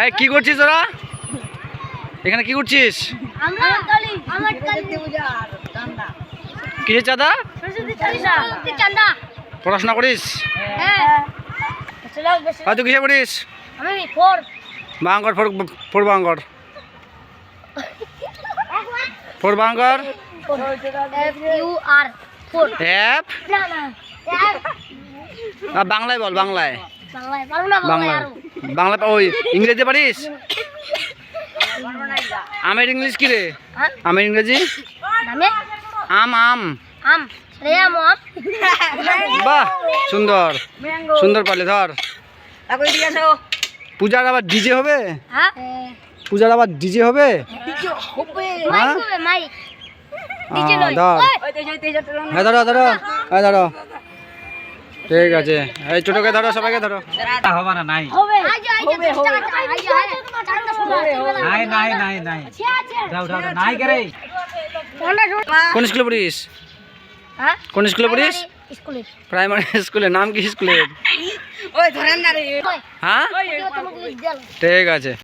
এই কি করছিস তোরা? এখানে কি করছিস? কিসের চাঁদা? পড়াশোনা করিস? তুই কিসে পড়িস? Bengal four Bengal four Bengal app বাংলায় বল, বাংলায় বাংলায় বাংলা। ওই ইংরেজি পারিস? আমের ইংলিশ কি রে? আমের ইংরেজি আম আম। বাহ, সুন্দর সুন্দর পারলে। ধর, পূজার আবার ডিজে হবে? পূজার আবার ডিজে হবে? হ্যাঁ, ধরো ধরো ধরো। ঠিক আছে, এই ছোটকে ধরো, সবাইকে ধরো। হবে না, নাই নাই নাই নাই নাই। নাই কে রে? কোন স্কুলে পড়িস? কোন স্কুলে পড়িস? প্রাইমারি স্কুলে। নাম কি স্কুলের? হ্যাঁ, ঠিক আছে।